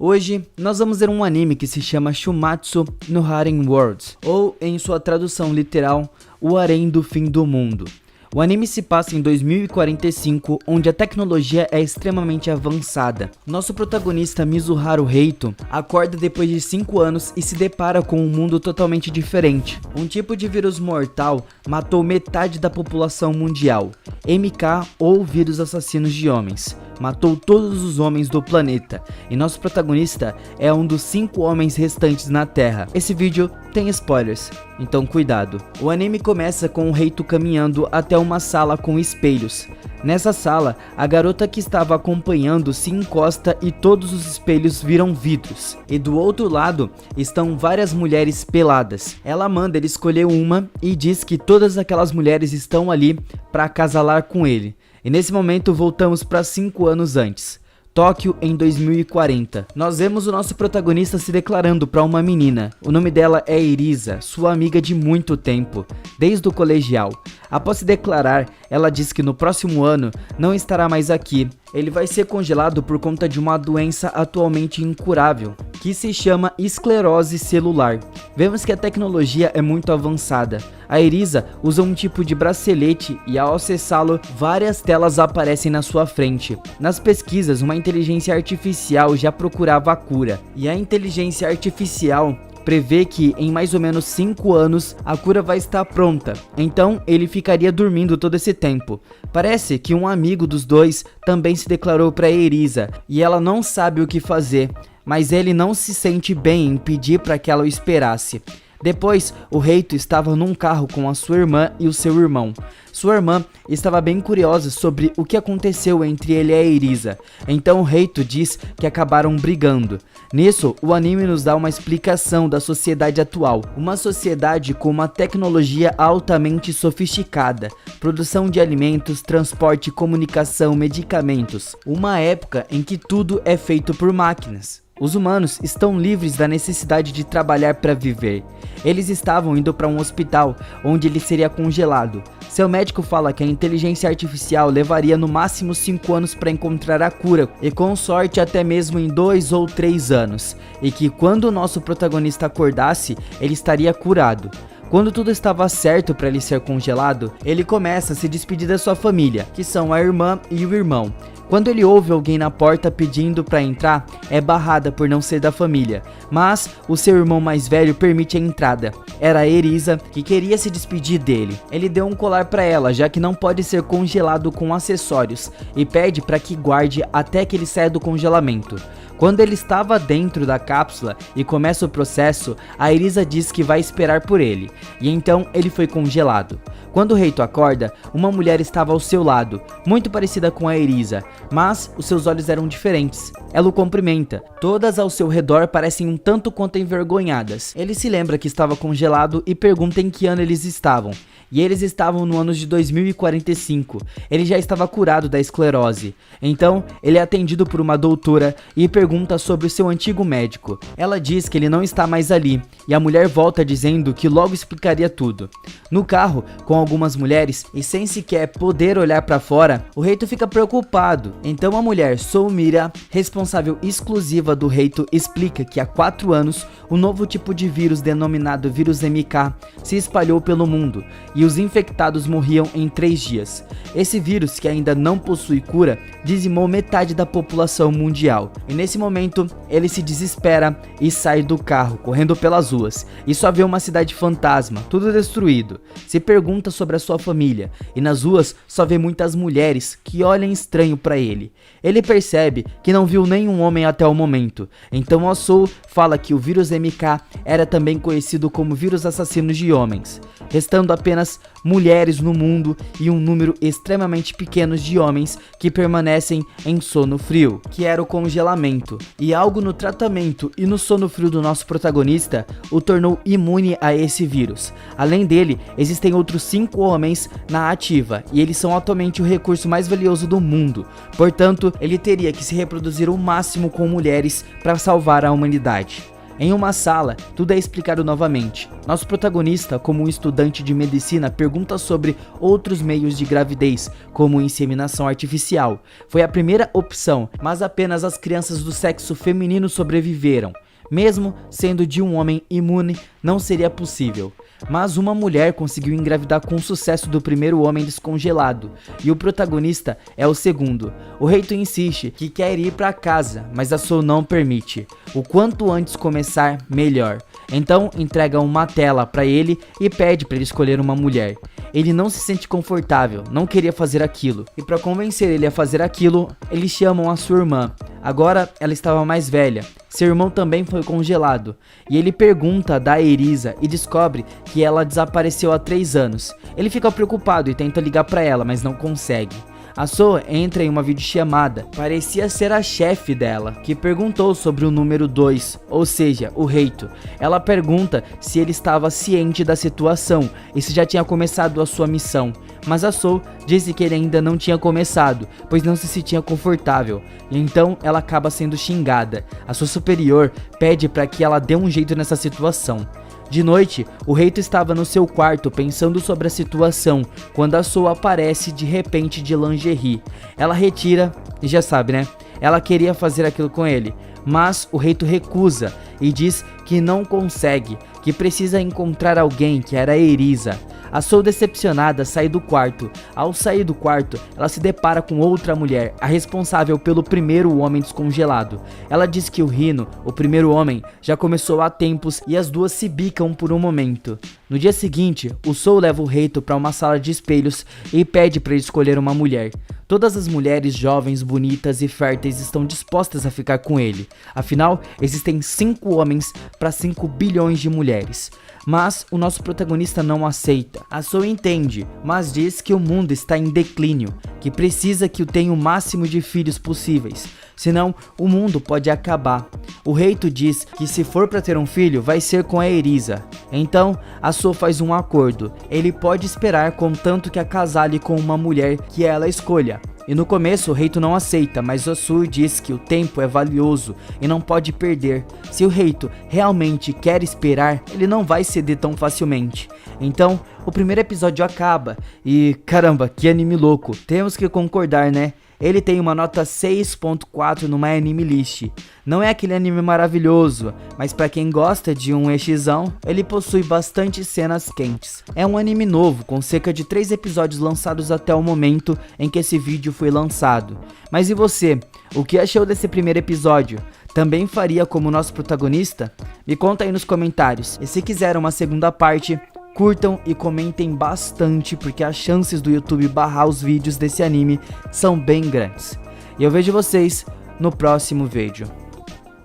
Hoje nós vamos ver um anime que se chama Shumatsu no Harem World, ou em sua tradução literal, o harém do fim do mundo. O anime se passa em 2045, onde a tecnologia é extremamente avançada. Nosso protagonista Mizuharu Heito acorda depois de 5 anos e se depara com um mundo totalmente diferente. Um tipo de vírus mortal matou metade da população mundial, MK ou vírus assassinos de homens. Matou todos os homens do planeta, e nosso protagonista é um dos 5 homens restantes na Terra. Esse vídeo tem spoilers, então cuidado. O anime começa com o Heito caminhando até uma sala com espelhos. Nessa sala, a garota que estava acompanhando se encosta e todos os espelhos viram vidros. E do outro lado estão várias mulheres peladas. Ela manda ele escolher uma e diz que todas aquelas mulheres estão ali para acasalar com ele. E nesse momento voltamos para 5 anos antes, Tóquio em 2040. Nós vemos o nosso protagonista se declarando para uma menina. O nome dela é Erisa, sua amiga de muito tempo, desde o colegial. Após se declarar, ela diz que no próximo ano não estará mais aqui. Ele vai ser congelado por conta de uma doença atualmente incurável, que se chama esclerose celular. Vemos que a tecnologia é muito avançada. A Erisa usa um tipo de bracelete e ao acessá-lo, várias telas aparecem na sua frente. Nas pesquisas, uma inteligência artificial já procurava a cura, e a inteligência artificial prevê que em mais ou menos 5 anos a cura vai estar pronta, então ele ficaria dormindo todo esse tempo. Parece que um amigo dos dois também se declarou para Erisa e ela não sabe o que fazer, mas ele não se sente bem em pedir para que ela o esperasse. Depois, o Heito estava num carro com a sua irmã e o seu irmão. Sua irmã estava bem curiosa sobre o que aconteceu entre ele e a Erisa, então o Heito diz que acabaram brigando. Nisso, o anime nos dá uma explicação da sociedade atual, uma sociedade com uma tecnologia altamente sofisticada, produção de alimentos, transporte, comunicação, medicamentos, uma época em que tudo é feito por máquinas. Os humanos estão livres da necessidade de trabalhar para viver. Eles estavam indo para um hospital, onde ele seria congelado. Seu médico fala que a inteligência artificial levaria no máximo 5 anos para encontrar a cura, e com sorte até mesmo em 2 ou 3 anos, e que quando o nosso protagonista acordasse, ele estaria curado. Quando tudo estava certo para ele ser congelado, ele começa a se despedir da sua família, que são a irmã e o irmão. Quando ele ouve alguém na porta pedindo para entrar, é barrada por não ser da família, mas o seu irmão mais velho permite a entrada. Era a Erisa, que queria se despedir dele. Ele deu um colar para ela, já que não pode ser congelado com acessórios, e pede para que guarde até que ele saia do congelamento. Quando ele estava dentro da cápsula e começa o processo, a Erisa diz que vai esperar por ele, e então ele foi congelado. Quando o Heito acorda, uma mulher estava ao seu lado, muito parecida com a Erisa, mas os seus olhos eram diferentes. Ela o cumprimenta. Todas ao seu redor parecem um tanto quanto envergonhadas. Ele se lembra que estava congelado e pergunta em que ano eles estavam. E eles estavam no ano de 2045. Ele já estava curado da esclerose. Então, ele é atendido por uma doutora e pergunta sobre o seu antigo médico. Ela diz que ele não está mais ali, e a mulher volta dizendo que logo explicaria tudo. No carro, com algumas mulheres, e sem sequer poder olhar para fora, o Heito fica preocupado. Então a mulher, Soumira, responsável exclusiva do Heito, explica que há 4 anos, um novo tipo de vírus denominado vírus MK se espalhou pelo mundo, e os infectados morriam em 3 dias. Esse vírus, que ainda não possui cura, dizimou metade da população mundial. E nesse momento, ele se desespera e sai do carro, correndo pelas ruas, e só vê uma cidade fantasma, tudo destruído. Se pergunta sobre a sua família, e nas ruas só vê muitas mulheres que olham estranho para ele. Ele percebe que não viu nenhum homem até o momento, então Osou fala que o vírus MK era também conhecido como vírus assassino de homens, restando apenas mulheres no mundo e um número extremamente pequeno de homens que permanecem em sono frio, que era o congelamento, e algo no tratamento e no sono frio do nosso protagonista o tornou imune a esse vírus. Além dele, existem outros 5 homens na ativa, e eles são atualmente o recurso mais valioso do mundo, portanto, ele teria que se reproduzir o máximo com mulheres para salvar a humanidade. Em uma sala, tudo é explicado novamente. Nosso protagonista, como um estudante de medicina, pergunta sobre outros meios de gravidez, como inseminação artificial. Foi a primeira opção, mas apenas as crianças do sexo feminino sobreviveram. Mesmo sendo de um homem imune, não seria possível. Mas uma mulher conseguiu engravidar com sucesso do primeiro homem descongelado, e o protagonista é o segundo. O Reito insiste que quer ir para casa, mas a Soul não permite. O quanto antes começar, melhor. Então entrega uma tela para ele e pede para ele escolher uma mulher. Ele não se sente confortável, não queria fazer aquilo. E para convencer ele a fazer aquilo, eles chamam a sua irmã. Agora ela estava mais velha. Seu irmão também foi congelado. E ele pergunta da Erisa e descobre que ela desapareceu há 3 anos. Ele fica preocupado e tenta ligar para ela, mas não consegue. A Soul entra em uma videochamada, parecia ser a chefe dela, que perguntou sobre o número 2, ou seja, o Reito. Ela pergunta se ele estava ciente da situação e se já tinha começado a sua missão, mas a Soul disse que ele ainda não tinha começado, pois não se sentia confortável, e então ela acaba sendo xingada. A sua superior pede para que ela dê um jeito nessa situação. De noite, o Reito estava no seu quarto pensando sobre a situação, quando a Soul aparece de repente de lingerie. Ela retira, e já sabe, né? Ela queria fazer aquilo com ele, mas o Reito recusa e diz que não consegue, que precisa encontrar alguém, que era a Erisa. A Soul, decepcionada, sai do quarto. Ao sair do quarto, ela se depara com outra mulher, a responsável pelo primeiro homem descongelado. Ela diz que o Rhino, o primeiro homem, já começou há tempos e as duas se bicam por um momento. No dia seguinte, o Soul leva o Reito para uma sala de espelhos e pede para ele escolher uma mulher. Todas as mulheres jovens, bonitas e férteis estão dispostas a ficar com ele. Afinal, existem 5 homens para 5 bilhões de mulheres. Mas o nosso protagonista não aceita. A Soul entende, mas diz que o mundo está em declínio, que precisa que tenha o máximo de filhos possíveis, senão o mundo pode acabar. O Reito diz que se for para ter um filho, vai ser com a Erisa. Então, a Soul faz um acordo. Ele pode esperar contanto que acasale com uma mulher que ela escolha. E no começo o Reito não aceita, mas a Soul diz que o tempo é valioso e não pode perder. Se o Reito realmente quer esperar, ele não vai ceder tão facilmente. Então, o primeiro episódio acaba e caramba, que anime louco. Temos que concordar, né? Ele tem uma nota 6.4 no My Anime List. Não é aquele anime maravilhoso, mas pra quem gosta de um exão, ele possui bastante cenas quentes. É um anime novo, com cerca de 3 episódios lançados até o momento em que esse vídeo foi lançado. Mas e você? O que achou desse primeiro episódio? Também faria como o nosso protagonista? Me conta aí nos comentários. E se quiser uma segunda parte, curtam e comentem bastante, porque as chances do YouTube barrar os vídeos desse anime são bem grandes. E eu vejo vocês no próximo vídeo.